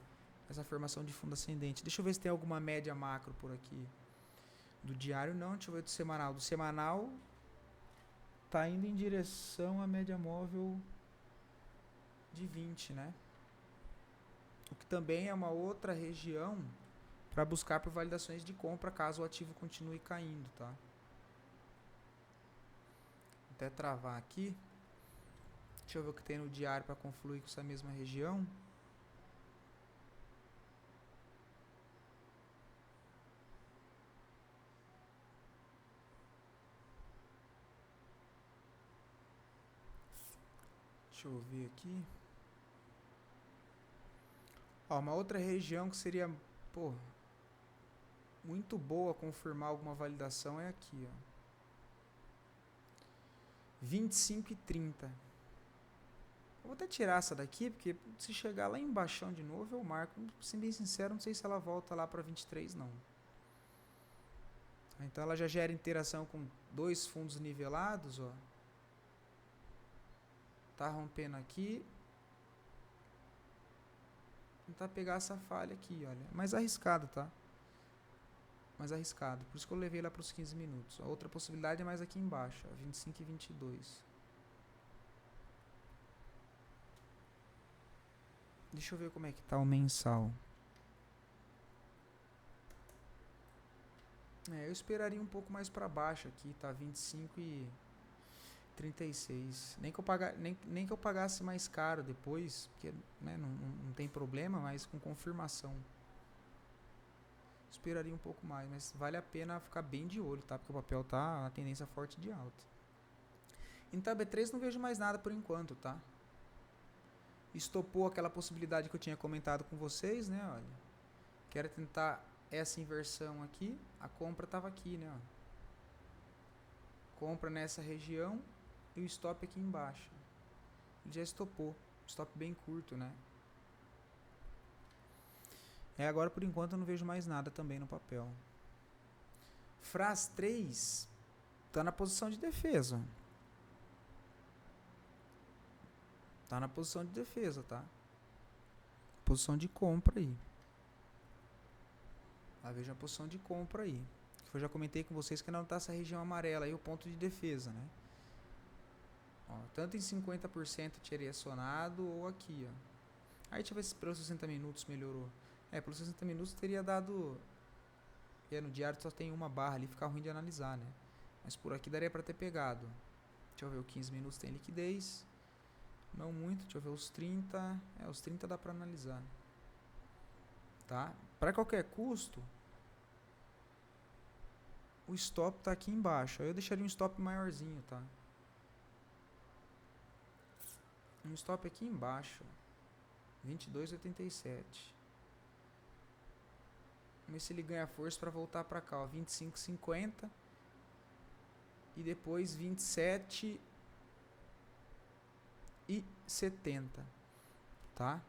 Speaker 1: essa formação de fundo ascendente. Deixa eu ver se tem alguma média macro por aqui. Do diário não, deixa eu ver do semanal. Do semanal tá indo em direção à média móvel de 20, né? O que também é uma outra região para buscar por validações de compra caso o ativo continue caindo, tá? Vou até travar aqui. Deixa eu ver o que tem no diário para confluir com essa mesma região. Deixa eu ver aqui. Ó, uma outra região que seria, muito boa confirmar alguma validação é aqui, ó. 25,30. Eu vou até tirar essa daqui, porque se chegar lá embaixo de novo, eu marco. Sendo bem sincero, não sei se ela volta lá para 23, não. Então ela já gera interação com dois fundos nivelados, ó. Tá rompendo aqui. Tentar pegar essa falha aqui, olha. É mais arriscado, tá? mais arriscado. Por isso que eu levei lá para os 15 minutos. A outra possibilidade é mais aqui embaixo, ó, 25 e 22. Deixa eu ver como é que tá o mensal. Eu esperaria um pouco mais para baixo aqui, tá? 25 e 36. Nem que eu pagasse mais caro depois, porque né, não tem problema, mas com confirmação. Esperaria um pouco mais, mas vale a pena ficar bem de olho, tá? Porque o papel tá na tendência forte de alta. Então, B3 não vejo mais nada por enquanto, tá? Estopou aquela possibilidade que eu tinha comentado com vocês, né? Olha, quero tentar essa inversão aqui. A compra estava aqui, né? Ó. Compra nessa região e o stop aqui embaixo. Ele já estopou. Stop bem curto, né? Agora por enquanto eu não vejo mais nada também no papel. FRAS 3 tá na posição de defesa. Tá na posição de defesa, tá? Posição de compra aí. Veja a posição de compra aí. Eu já comentei com vocês que não tá essa região amarela aí, o ponto de defesa, né? Ó, tanto em 50% teria acionado ou aqui, ó. Aí deixa eu ver se pelos 60 minutos melhorou. Pelos 60 minutos teria dado... no diário só tem uma barra ali, fica ruim de analisar, né? Mas por aqui daria pra ter pegado. Deixa eu ver, o 15 minutos tem liquidez. Não muito, deixa eu ver os 30. Os 30 dá pra analisar. Tá? Pra qualquer custo, o stop tá aqui embaixo. Aí eu deixaria um stop maiorzinho, tá? Um stop aqui embaixo. 22,87. Vamos ver se ele ganha força para voltar para cá, ó, 25,50 e depois 27,70, tá?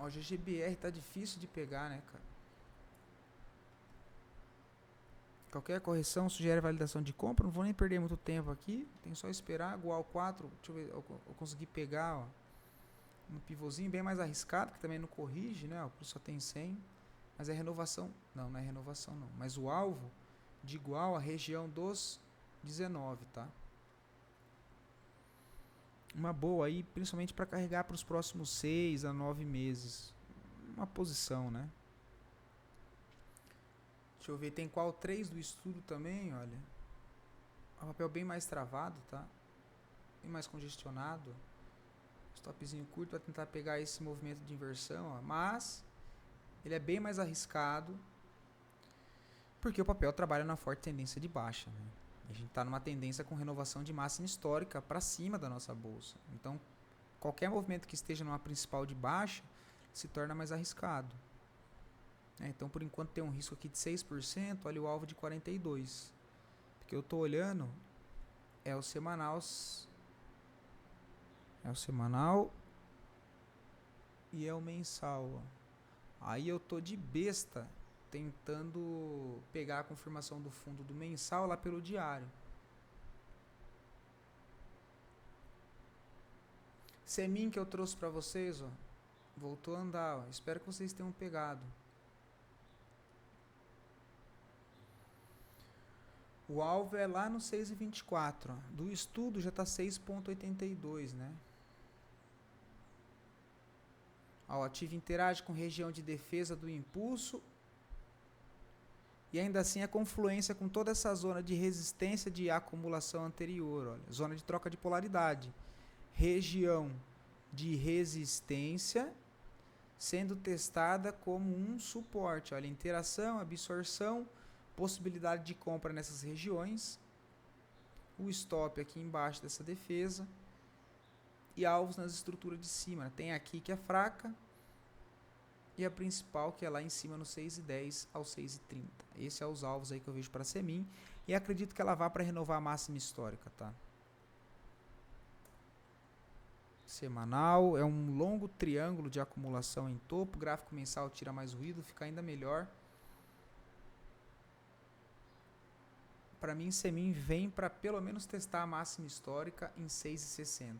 Speaker 1: Ó, GGBR tá difícil de pegar, né, cara? Qualquer correção sugere validação de compra, não vou nem perder muito tempo aqui, tem só esperar. Igual 4, deixa eu ver, eu consegui pegar, ó, um pivôzinho bem mais arriscado, que também não corrige, né? Ó, só tem 100, mas é renovação. Não é renovação não. Mas o alvo de igual a região dos 19, tá? Uma boa aí, principalmente para carregar para os próximos 6 a 9 meses. Uma posição, né? Deixa eu ver, tem qual 3 do estudo também, olha. O papel bem mais travado, tá? Bem mais congestionado. Stopzinho curto para tentar pegar esse movimento de inversão, ó. Mas ele é bem mais arriscado porque o papel trabalha na forte tendência de baixa, né? A gente está numa tendência com renovação de máxima histórica para cima da nossa bolsa. Então, qualquer movimento que esteja numa principal de baixa se torna mais arriscado. Então, por enquanto tem um risco aqui de 6%, olha o alvo de 42%. Porque eu estou olhando, é o semanal e é o mensal. Ó. Aí eu tô de besta tentando pegar a confirmação do fundo do mensal lá pelo diário. Semin que eu trouxe para vocês, ó, voltou a andar. Ó. Espero que vocês tenham pegado. O alvo é lá no 6,24. Do estudo já está 6,82, né? O ativo interage com região de defesa do impulso e ainda assim a confluência com toda essa zona de resistência de acumulação anterior, olha, zona de troca de polaridade, região de resistência sendo testada como um suporte, olha, interação, absorção, possibilidade de compra nessas regiões, o stop aqui embaixo dessa defesa e alvos nas estruturas de cima. Tem aqui que é fraca e a principal que é lá em cima no 6,10 ao 6,30. Esses são os alvos aí que eu vejo para a Semin e acredito que ela vá para renovar a máxima histórica, tá? Semanal é um longo triângulo de acumulação em topo, gráfico mensal tira mais ruído, fica ainda melhor. Para mim, Semin vem para pelo menos testar a máxima histórica em 6,60.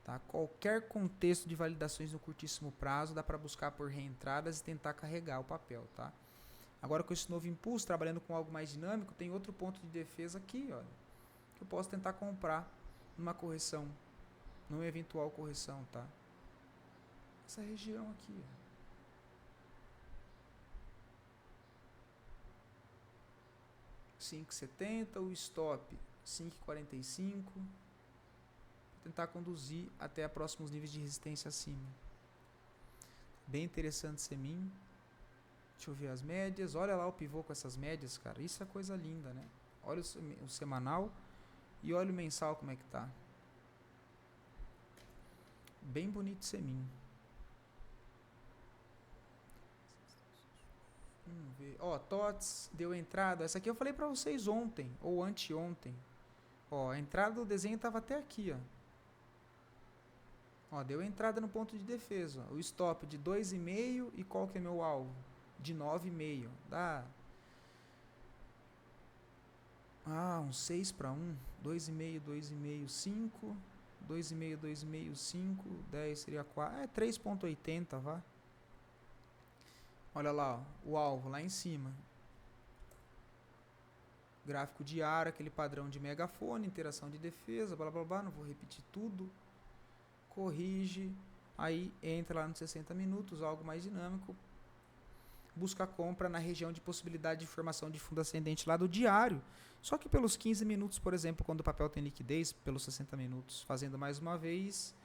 Speaker 1: Tá? Qualquer contexto de validações no curtíssimo prazo dá para buscar por reentradas e tentar carregar o papel. Tá? Agora com esse novo impulso, trabalhando com algo mais dinâmico, tem outro ponto de defesa aqui, olha, que eu posso tentar comprar numa correção, numa eventual correção. Tá? Essa região aqui, ó. 5,70, o stop 5,45. Tentar conduzir até próximos níveis de resistência acima. Bem interessante semin. Deixa eu ver as médias. Olha lá o pivô com essas médias, cara. Isso é coisa linda, né? Olha o semanal e olha o mensal como é que tá. Bem bonito semin. Vamos ver. Ó, TOTS deu entrada. Essa aqui eu falei pra vocês ontem ou anteontem. Ó, a entrada do desenho tava até aqui, ó. Ó, deu entrada no ponto de defesa. Ó. O stop de 2,5 e qual que é meu alvo? De 9,5. Dá. Um 6 para 1. 2,5, 2,5, 5. 2,5, 2,5, 5. 10 seria 4. 3,80, vá. Olha lá, ó, o alvo lá em cima. Gráfico diário, aquele padrão de megafone, interação de defesa, blá blá blá. Não vou repetir tudo. Corrige, aí entra lá nos 60 minutos, algo mais dinâmico, busca a compra na região de possibilidade de formação de fundo ascendente lá do diário, só que pelos 15 minutos, por exemplo, quando o papel tem liquidez, pelos 60 minutos, fazendo mais uma vez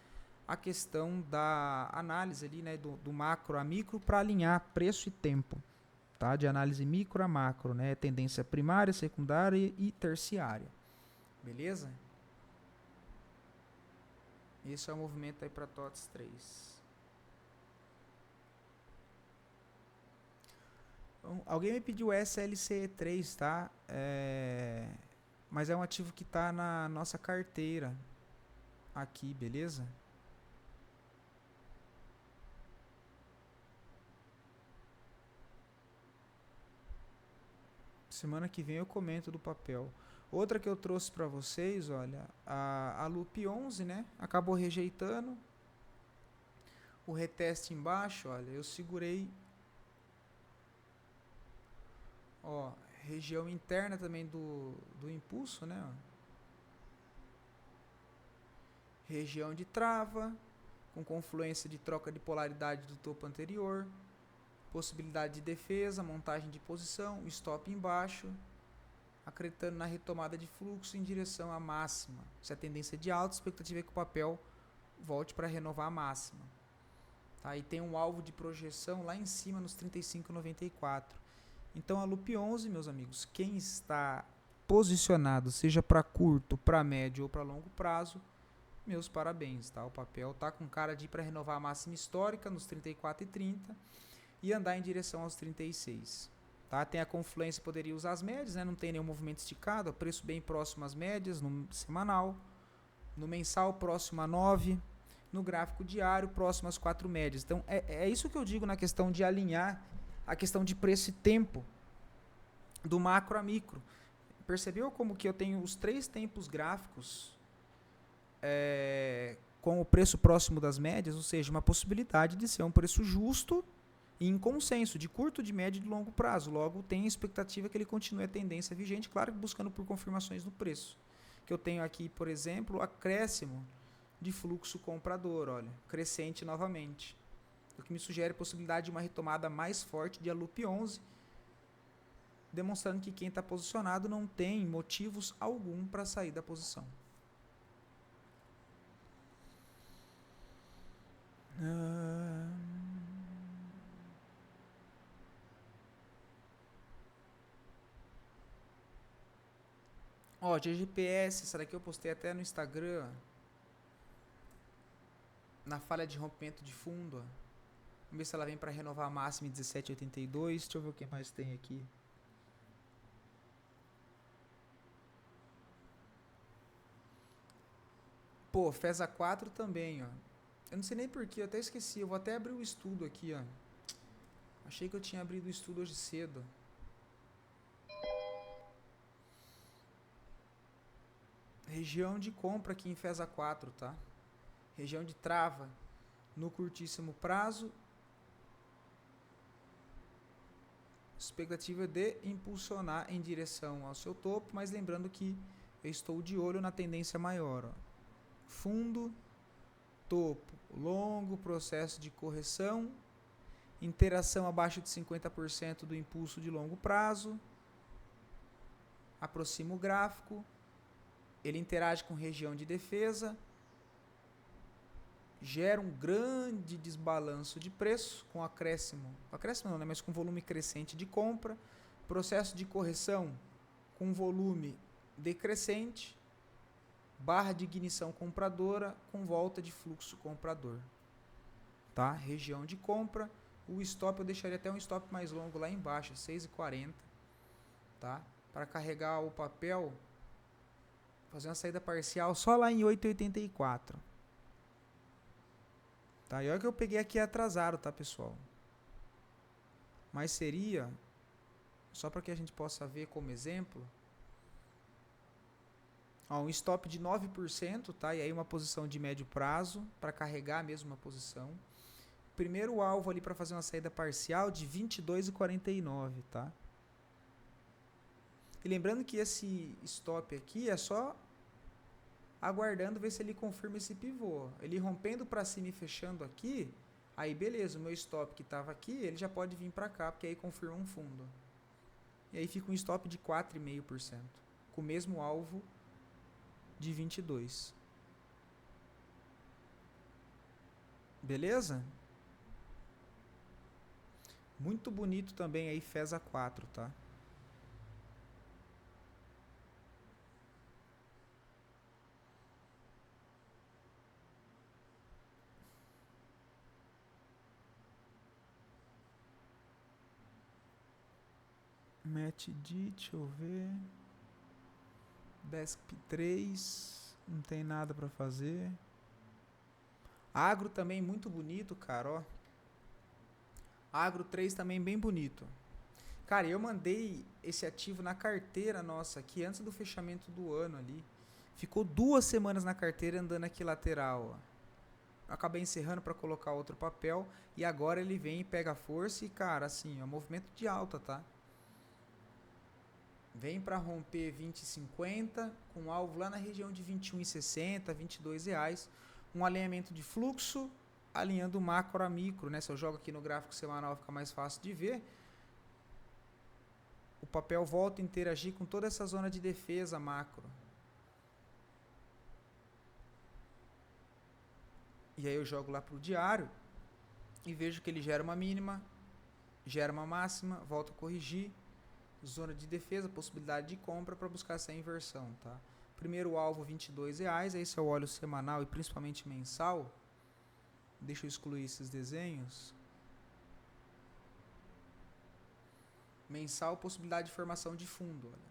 Speaker 1: a questão da análise ali, né, do macro a micro para alinhar preço e tempo, tá? De análise micro a macro, né, tendência primária, secundária e terciária, beleza? Esse é o movimento aí para TOTS 3. Então, alguém me pediu SLC3, tá? Mas é um ativo que está na nossa carteira aqui, beleza? Semana que vem eu comento do papel. Outra que eu trouxe para vocês, olha, a Loop 11, né? Acabou rejeitando. O reteste embaixo, olha, eu segurei. Ó, região interna também do impulso, né? Ó. Região de trava, com confluência de troca de polaridade do topo anterior. Possibilidade de defesa, montagem de posição, stop embaixo. Acreditando na retomada de fluxo em direção à máxima. Se a tendência é de alta, a expectativa é que o papel volte para renovar a máxima. Tá? E tem um alvo de projeção lá em cima nos 35,94. Então a Loop 11, meus amigos, quem está posicionado, seja para curto, para médio ou para longo prazo, meus parabéns. Tá? O papel está com cara de ir para renovar a máxima histórica nos 34,30 e andar em direção aos 36. Tá? Tem a confluência, poderia usar as médias, né? Não tem nenhum movimento esticado, preço bem próximo às médias, no semanal, no mensal próximo a 9, no gráfico diário próximo às 4 médias. Então é isso que eu digo na questão de alinhar a questão de preço e tempo do macro a micro. Percebeu como que eu tenho os 3 tempos gráficos com o preço próximo das médias, ou seja, uma possibilidade de ser um preço justo e em consenso, de curto, de médio e de longo prazo. Logo, tem a expectativa que ele continue a tendência vigente, claro que buscando por confirmações no preço. Que eu tenho aqui, por exemplo, acréscimo de fluxo comprador, olha, crescente novamente. O que me sugere a possibilidade de uma retomada mais forte de a Loop 11, demonstrando que quem está posicionado não tem motivos algum para sair da posição. Ó, GGPS, essa daqui eu postei até no Instagram. Na falha de rompimento de fundo, ó. Vamos ver se ela vem para renovar a máxima em 17,82. Deixa eu ver o que mais tem aqui. Pô, FESA 4 também, ó. Eu não sei nem porquê, eu até esqueci. Eu vou até abrir o estudo aqui, ó. Achei que eu tinha abrido o estudo hoje cedo. Região de compra aqui em FESA 4, tá? região de trava no curtíssimo prazo, expectativa de impulsionar em direção ao seu topo, mas lembrando que eu estou de olho na tendência maior. Ó. Fundo, topo, longo processo de correção, interação abaixo de 50% do impulso de longo prazo, aproxima o gráfico, ele interage com região de defesa, gera um grande desbalanço de preço com acréscimo não, né, mas com volume crescente de compra, processo de correção com volume decrescente, barra de ignição compradora com volta de fluxo comprador, tá? Região de compra, o stop eu deixaria até um stop mais longo lá embaixo, 6,40, tá? Para carregar o papel, fazer uma saída parcial só lá em 8,84. Tá? E olha que eu peguei aqui atrasado, tá, pessoal? Mas seria, só para que a gente possa ver como exemplo, ó, um stop de 9%, tá? E aí uma posição de médio prazo para carregar a mesma posição. Primeiro alvo ali para fazer uma saída parcial de 22,49, tá? E lembrando que esse stop aqui é só aguardando ver se ele confirma esse pivô. Ele rompendo para cima e fechando aqui, aí beleza, o meu stop que estava aqui, ele já pode vir para cá, porque aí confirma um fundo. E aí fica um stop de 4,5%, com o mesmo alvo de 22. Beleza? Muito bonito também aí FESA 4, tá? Match D, deixa eu ver. Desk 3, não tem nada para fazer. Agro também muito bonito, cara, ó. Agro 3 também bem bonito. Cara, eu mandei esse ativo na carteira nossa aqui antes do fechamento do ano ali. Ficou 2 semanas na carteira andando aqui lateral, ó. Acabei encerrando para colocar outro papel e agora ele vem e pega força e, cara, assim, é um movimento de alta, tá? Vem para romper 20,50 com alvo lá na região de 21,60, R$22. Um alinhamento de fluxo, alinhando macro a micro, né? Se eu jogo aqui no gráfico semanal fica mais fácil de ver. O papel volta a interagir com toda essa zona de defesa macro. E aí eu jogo lá para o diário e vejo que ele gera uma mínima, gera uma máxima, volta a corrigir. Zona de defesa, possibilidade de compra para buscar essa inversão, tá? Primeiro alvo R$22, esse é o óleo semanal e principalmente mensal. Deixa eu excluir esses desenhos. Mensal, possibilidade de formação de fundo, olha.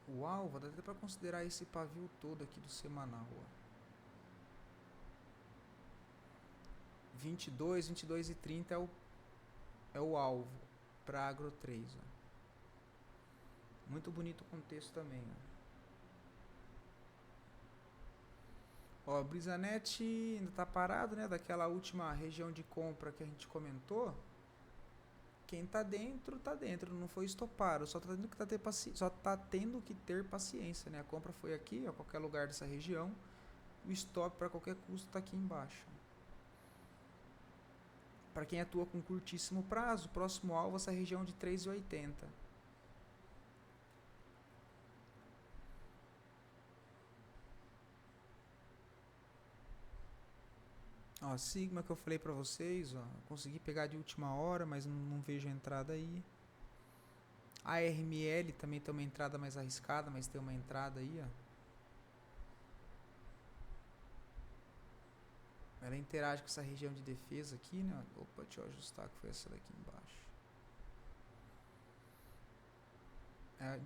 Speaker 1: O alvo, dá até para considerar esse pavio todo aqui do semanal, ó. 22,30 é o alvo para Agro 3. Ó. Muito bonito o contexto também. Ó, Brisanet ainda está parado, né? Daquela última região de compra que a gente comentou. Quem está dentro, não foi estopado. Só está tendo que ter paciência, né? A compra foi aqui, a qualquer lugar dessa região. O stop para qualquer custo está aqui embaixo. Para quem atua com curtíssimo prazo, próximo alvo essa região de 3,80. Ó, Sigma que eu falei para vocês, ó, consegui pegar de última hora, mas não vejo a entrada aí. A RML também tem uma entrada mais arriscada, mas tem uma entrada aí, ó. Ela interage com essa região de defesa aqui, né? Opa, deixa eu ajustar que foi essa daqui embaixo.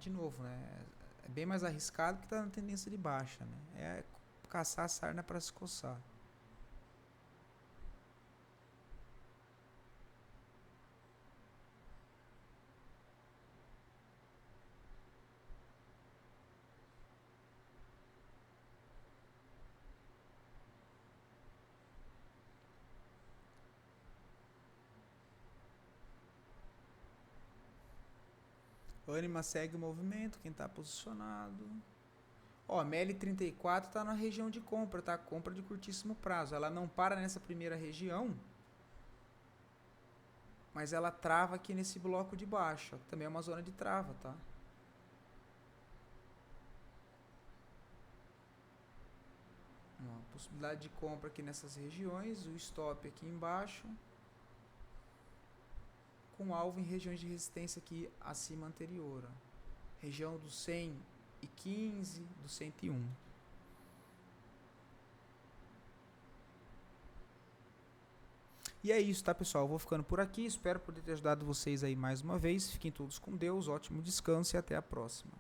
Speaker 1: De novo, né? É bem mais arriscado que tá na tendência de baixa, né? É caçar a sarna para se coçar. Anima segue o movimento, quem está posicionado. Ó, ML34 está na região de compra, tá? Compra de curtíssimo prazo. Ela não para nessa primeira região, mas ela trava aqui nesse bloco de baixo. Também é uma zona de trava, tá? Ó, possibilidade de compra aqui nessas regiões, o stop aqui embaixo, com alvo em regiões de resistência aqui acima anterior. Ó. Região do 115, do 101. E é isso, tá, pessoal? Eu vou ficando por aqui. Espero poder ter ajudado vocês aí mais uma vez. Fiquem todos com Deus. Ótimo descanso e até a próxima.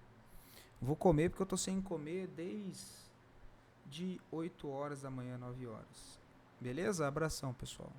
Speaker 1: Vou comer porque eu tô sem comer desde 8 horas da manhã, 9 horas. Beleza? Abração, pessoal.